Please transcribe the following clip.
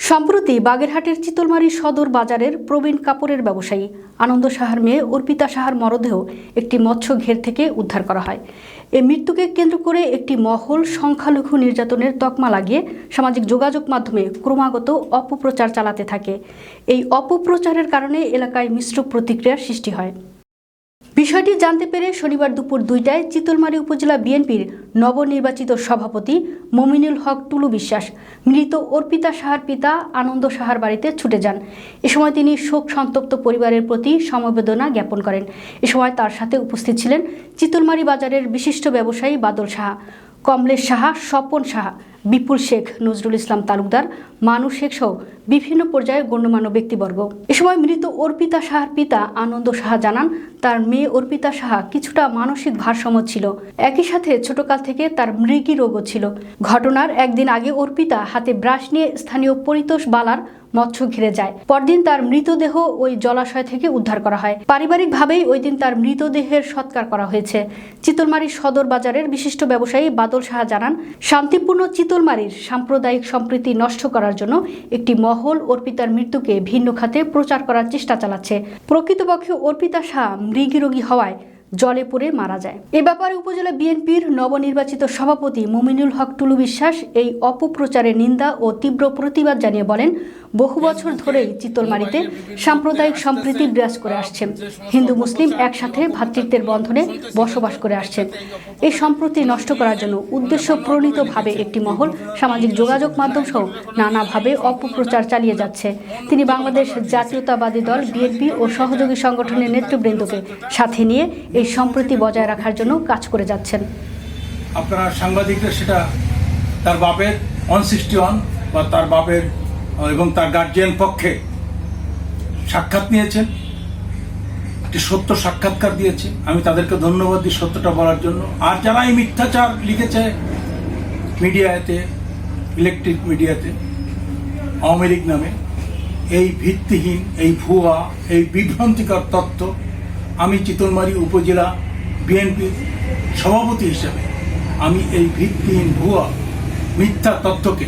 সম্প্রতি বাগেরহাটের চিতলমারী সদর বাজারের প্রবীণ কাপড়ের ব্যবসায়ী আনন্দ সাহার মেয়ে অর্পিতা সাহার মরদেহ একটি মৎস্য ঘের থেকে উদ্ধার করা হয়। এই মৃত্যুকে কেন্দ্র করে একটি মহল সংখ্যালঘু নির্যাতনের তকমা লাগিয়ে সামাজিক যোগাযোগ মাধ্যমে ক্রমাগত অপপ্রচার চালাতে থাকে। এই অপপ্রচারের কারণে এলাকায় মিশ্র প্রতিক্রিয়ার সৃষ্টি হয়। বিষয়টি জানতে পেরে শনিবার দুপুর 2টায় চিতলমারী উপজেলা বিএনপির নবনির্বাচিত সভাপতি মমিনুল হক টুলু বিশ্বাস মৃত অর্পিতা সাহার পিতা আনন্দ সাহার বাড়িতে ছুটে যান। এ সময় তিনি শোক সন্তপ্ত পরিবারের প্রতি সমবেদনা জ্ঞাপন করেন। এ সময় তার সাথে উপস্থিত ছিলেন চিতলমারী বাজারের বিশিষ্ট ব্যবসায়ী বাদল সাহা, কমলেশ সাহা, স্বপন সাহা, বিপুল শেখ, নজরুল ইসলাম তালুকদার, মানু শেখ সহ বিভিন্ন পর্যায়ে গণ্যমান্য ব্যক্তিবর্গ। এ সময় মৃত অর্পিতা সাহার পিতা আনন্দ সাহা জানান, তার মেয়ে অর্পিতা সাহা কিছুটা মানসিক ভারসাম্য ছিল। একই সাথে ছোটকাল থেকে তার মৃগী রোগও ছিল। ঘটনার একদিন আগে অর্পিতা হাতে ব্রাশ নিয়ে স্থানীয় পরিতোষ বালার মৎস্য ঘিরে যায়। পরদিন তার মৃতদেহ ওই জলাশয় থেকে উদ্ধার করা হয়। পারিবারিকভাবেই ওই দিন তার মৃতদেহের সৎকার করা হয়েছে। চিতলমারী সদর বাজারের বিশিষ্ট ব্যবসায়ী বাদল সাহা জানান, শান্তিপূর্ণ চিতলমারীর সাম্প্রদায়িক সম্প্রীতি নষ্ট করার জন্য একটি মহল অর্পিতার মৃত্যুকে ভিন্ন খাতে প্রচার করার চেষ্টা চালাচ্ছে। প্রকৃতপক্ষে অর্পিতা সাহা মৃগী রোগী হওয়ায় জলে পড়ে মারা যায়। এ ব্যাপারে উপজেলা বিএনপির নবনির্বাচিত সভাপতি মমিনুল হক টুলু বিশ্বাস এই অপপ্রচারের নিন্দা ও তীব্র প্রতিবাদ জানিয়ে বলেন, বহু বছর ধরেই চিতলমারীতে সাম্প্রদায়িক সম্প্রীতি বিরাজ করে আসছে। হিন্দু মুসলিম একসাথে ভ্রাতৃত্বের বন্ধনে বসবাস করে আসছেন। এই সম্প্রীতি নষ্ট করার জন্য উদ্দেশ্য প্রণীতভাবে একটি মহল সামাজিক যোগাযোগ মাধ্যম সহ নানাভাবে অপপ্রচার চালিয়ে যাচ্ছে। তিনি বাংলাদেশ জাতীয়তাবাদী দল বিএনপি ও সহযোগী সংগঠনের নেতৃবৃন্দকে সাথে নিয়ে এই সম্প্রীতি বজায় রাখার জন্য কাজ করে যাচ্ছেন। আপনারা সাংবাদিকরা সেটা তার বাপের 161 বা তার বাপের এবং তার গার্জিয়ান পক্ষে সাক্ষাৎ নিয়েছেন, একটি সত্য সাক্ষাৎকার দিয়েছে। আমি তাদেরকে ধন্যবাদ দিই সত্যটা বলার জন্য। আর যারা এই মিথ্যাচার লিখেছে মিডিয়াতে, ইলেকট্রিক মিডিয়াতে আওয়ামী লীগ নামে, এই ভিত্তিহীন, এই ভুয়া, এই বিভ্রান্তিকর তথ্য, আমি চিতলমারী উপজেলা বিএনপির সভাপতি হিসেবে আমি এই ভিত্তিহীন ভুয়া মিথ্যা তথ্যকে